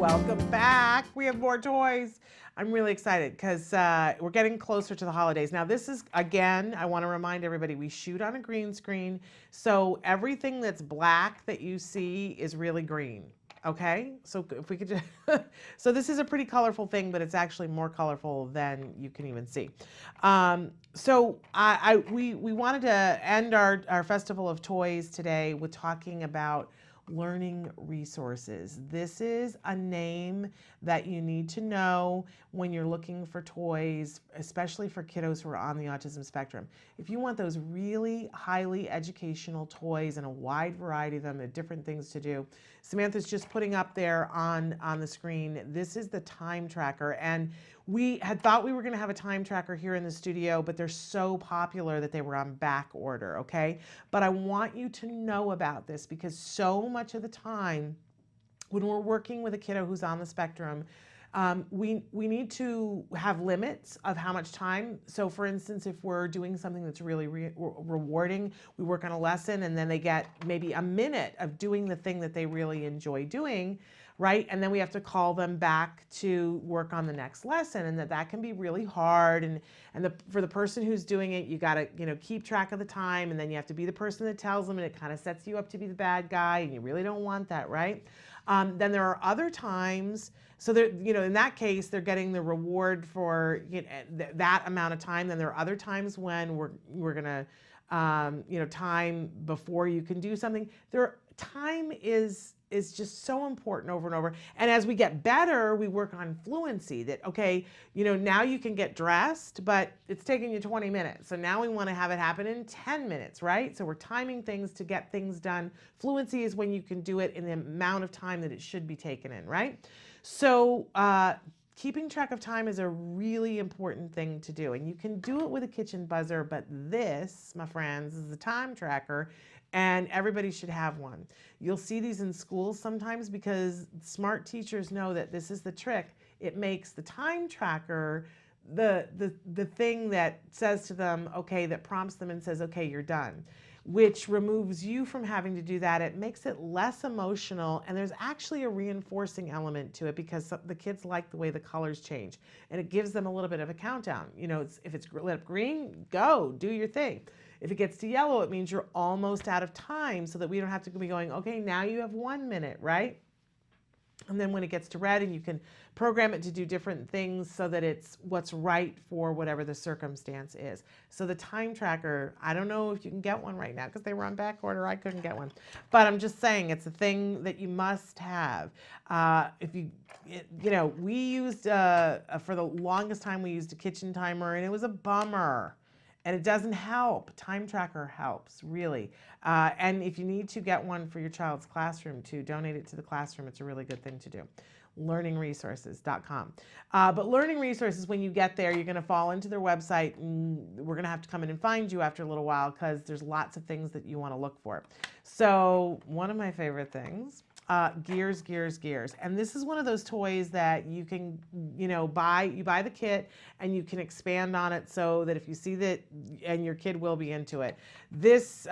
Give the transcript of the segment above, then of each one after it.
welcome back. We have more toys. I'm really excited because we're getting closer to the holidays. Now this is, again, I want to remind everybody, we shoot on a green screen. So everything that's black that you see is really green. Okay, so if we could just, so this is a pretty colorful thing, but it's actually more colorful than you can even see. We wanted to end our Festival of Toys today with talking about learning resources. This is a name that you need to know when you're looking for toys, especially for kiddos who are on the autism spectrum. If you want those really highly educational toys and a wide variety of them, and different things to do, Samantha's just putting up there on the screen. This is the time tracker, and we had thought we were going to have a time tracker here in the studio, but they're so popular that they were on back order, okay? But I want you to know about this because so much of the time when we're working with a kiddo who's on the spectrum, we need to have limits of how much time. So for instance, if we're doing something that's really rewarding, we work on a lesson and then they get maybe a minute of doing the thing that they really enjoy doing, right? And then we have to call them back to work on the next lesson, and that can be really hard. And for the person who's doing it, you got to, keep track of the time, and then you have to be the person that tells them, and it kind of sets you up to be the bad guy, and you really don't want that, right? Then there are other times, so they're, in that case, they're getting the reward for that amount of time. Then there are other times when we're gonna, time before you can do something. Time is just so important over and over. And as we get better, we work on fluency that, okay, now you can get dressed, but it's taking you 20 minutes. So now we want to have it happen in 10 minutes, right? So we're timing things to get things done. Fluency is when you can do it in the amount of time that it should be taken in, right? So keeping track of time is a really important thing to do. And you can do it with a kitchen buzzer, but this, my friends, is a time tracker. And everybody should have one. You'll see these in schools sometimes because smart teachers know that this is the trick. It makes the time tracker the thing that says to them, okay, that prompts them and says, okay, you're done, which removes you from having to do that. It makes it less emotional, and there's actually a reinforcing element to it because the kids like the way the colors change, and it gives them a little bit of a countdown. If it's lit up green, go, do your thing. If it gets to yellow, it means you're almost out of time, so that we don't have to be going, okay, now you have 1 minute, right? And then when it gets to red, and you can program it to do different things so that it's what's right for whatever the circumstance is. So the time tracker, I don't know if you can get one right now because they were on back order. I couldn't get one. But I'm just saying it's a thing that you must have. We used, for the longest time, we used a kitchen timer, and it was a bummer. And it doesn't help. Time tracker helps, really. And if you need to get one for your child's classroom to donate it to the classroom, it's a really good thing to do. Learningresources.com. But Learning Resources, when you get there, you're going to fall into their website, and we're going to have to come in and find you after a little while because there's lots of things that you want to look for. So one of my favorite things, gears. And this is one of those toys that you can, buy the kit and you can expand on it so that if you see that, and your kid will be into it. This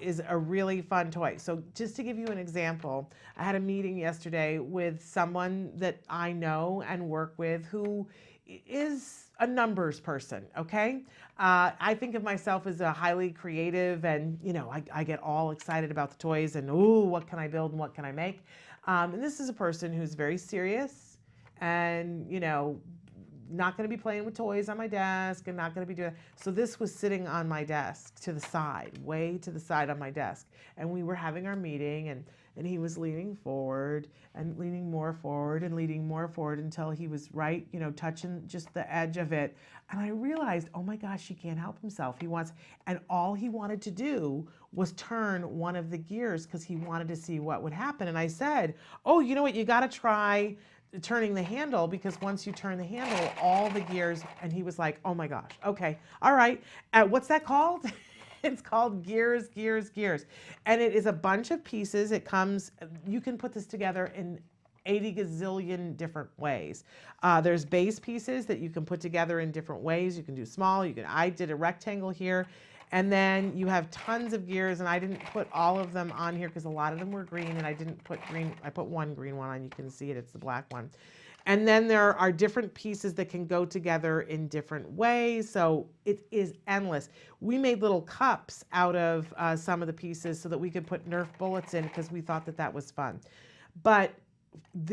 is a really fun toy. So just to give you an example, I had a meeting yesterday with someone that I know and work with who is a numbers person, okay? I think of myself as a highly creative, and I get all excited about the toys and, ooh, what can I build and what can I make? And this is a person who's very serious and, not going to be playing with toys on my desk and not going to be doing that. So this was sitting on my desk to the side, way to the side on my desk. And we were having our meeting, and he was leaning forward and leaning more forward and leaning more forward until he was right, touching just the edge of it. And I realized, oh my gosh, he can't help himself. And all he wanted to do was turn one of the gears because he wanted to see what would happen. And I said, oh, you know what, you got to try turning the handle, because once you turn the handle, all the gears, and he was like, oh my gosh, okay, all right. What's that called? It's called gears. And it is a bunch of pieces. You can put this together in 80 gazillion different ways. There's base pieces that you can put together in different ways. You can do small, I did a rectangle here. And then you have tons of gears, and I didn't put all of them on here because a lot of them were green, and I didn't put green. I put one green one on. You can see it. It's the black one. And then there are different pieces that can go together in different ways. So it is endless. We made little cups out of some of the pieces so that we could put Nerf bullets in because we thought that that was fun. But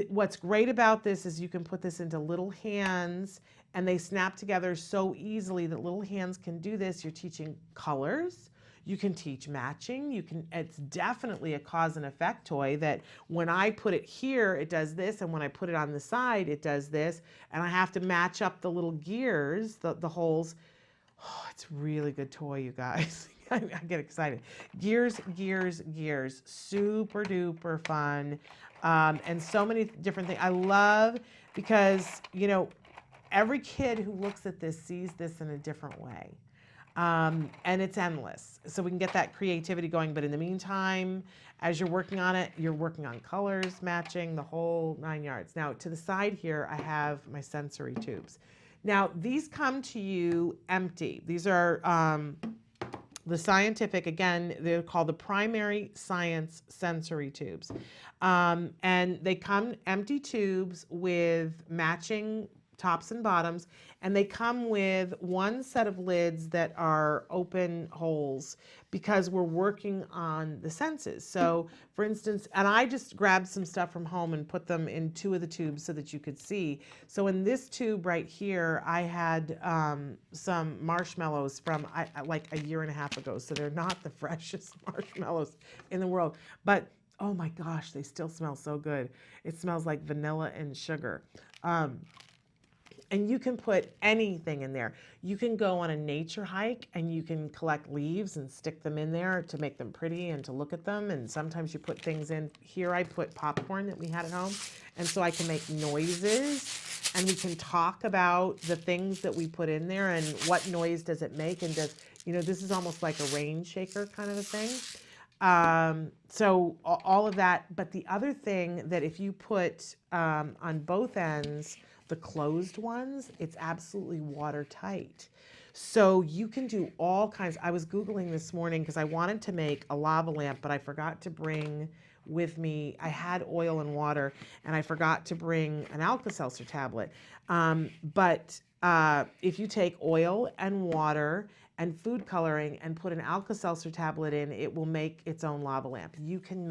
what's great about this is you can put this into little hands and they snap together so easily that little hands can do this. You're teaching colors. You can teach matching. It's definitely a cause and effect toy that when I put it here, it does this. And when I put it on the side, it does this. And I have to match up the little gears, the holes. Oh, it's a really good toy, you guys. I get excited. Gears, gears, gears. Super duper fun. And so many different things. I love because, you know, every kid who looks at this sees this in a different way. And it's endless. So we can get that creativity going. But in the meantime, as you're working on it, you're working on colors, matching, the whole 9 yards. Now, to the side here, I have my sensory tubes. Now, these come to you empty. These are the scientific, again, they're called the primary science sensory tubes. And they come empty tubes with matching tops and bottoms, and they come with one set of lids that are open holes because we're working on the senses. So for instance, and I just grabbed some stuff from home and put them in 2 of the tubes so that you could see. So in this tube right here, I had some marshmallows from like a year and a half ago. So they're not the freshest marshmallows in the world, but oh my gosh, they still smell so good. It smells like vanilla and sugar. And you can put anything in there. You can go on a nature hike and you can collect leaves and stick them in there to make them pretty and to look at them. And sometimes you put things in. Here I put popcorn that we had at home. And so I can make noises and we can talk about the things that we put in there and what noise does it make. And does, you know, this is almost like a rain shaker kind of a thing. So all of that. But the other thing that if you put on both ends, the closed ones, it's absolutely watertight. So you can do all kinds. I was Googling this morning because I wanted to make a lava lamp, but I forgot to bring with me, I had oil and water, and I forgot to bring an Alka-Seltzer tablet. But if you take oil and water and food coloring and put an Alka-Seltzer tablet in, it will make its own lava lamp. You can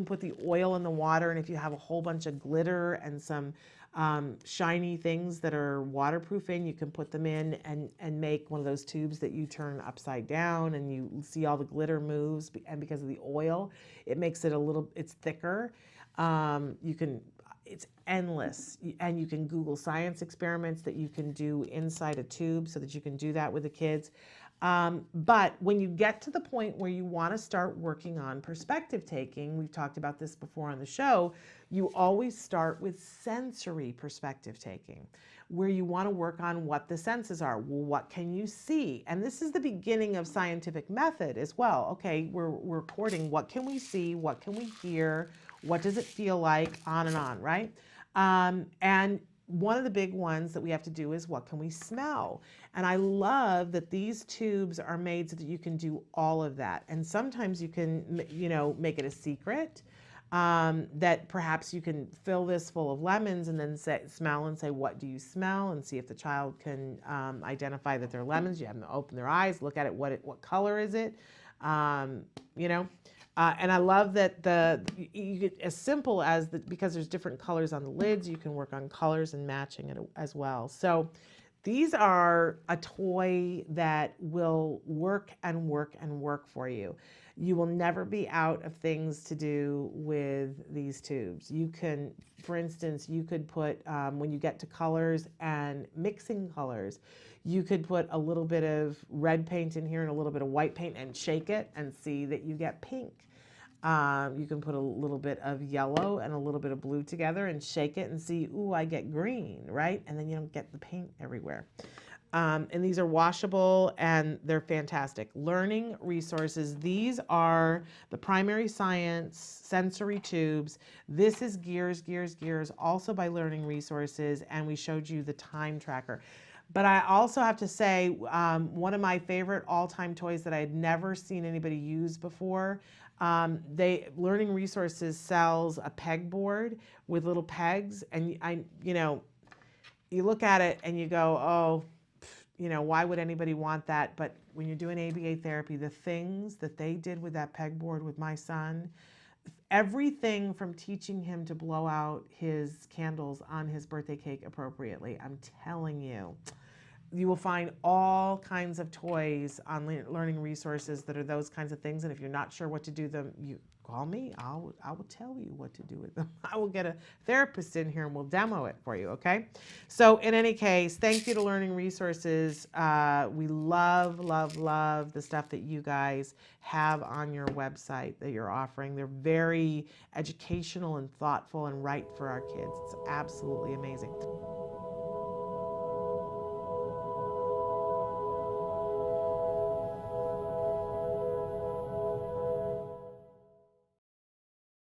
put the oil in the water, and if you have a whole bunch of glitter and some shiny things that are waterproofing, you can put them in and make one of those tubes that you turn upside down and you see all the glitter moves, and because of the oil, it makes it it's thicker. It's endless, and you can Google science experiments that you can do inside a tube so that you can do that with the kids. But when you get to the point where you want to start working on perspective taking, we've talked about this before on the show, you always start with sensory perspective taking, where you want to work on what the senses are. Well, what can you see? And this is the beginning of scientific method as well. Okay, we're recording what can we see, what can we hear, what does it feel like, on and on, right? And one of the big ones that we have to do is what can we smell? And I love that these tubes are made so that you can do all of that. And sometimes you can, you know, make it a secret that perhaps you can fill this full of lemons and then smell and say, what do you smell? And see if the child can identify that they're lemons. You have them open their eyes, look at it, what color is it? You know? And I love that you get as simple as because there's different colors on the lids, you can work on colors and matching it as well. So these are a toy that will work and work and work for you. You will never be out of things to do with these tubes. You can, for instance, you could put, when you get to colors and mixing colors, you could put a little bit of red paint in here and a little bit of white paint and shake it and see that you get pink. You can put a little bit of yellow and a little bit of blue together and shake it and see, ooh, I get green, right? And then you don't get the paint everywhere. And these are washable and they're fantastic. Learning resources. These are the primary science sensory tubes. This is Gears, Gears, Gears, also by Learning Resources. And we showed you the time tracker. But I also have to say, one of my favorite all-time toys that I had never seen anybody use before, Learning Resources sells a pegboard with little pegs, and you look at it and you go, oh, why would anybody want that? But when you're doing ABA therapy, the things that they did with that pegboard with my son, everything from teaching him to blow out his candles on his birthday cake appropriately, I'm telling you. You will find all kinds of toys on Learning Resources that are those kinds of things. And if you're not sure what to do them, you call me. I will tell you what to do with them. I will get a therapist in here and we'll demo it for you, okay? So in any case, thank you to Learning Resources. We love, love, love the stuff that you guys have on your website that you're offering. They're very educational and thoughtful and right for our kids. It's absolutely amazing.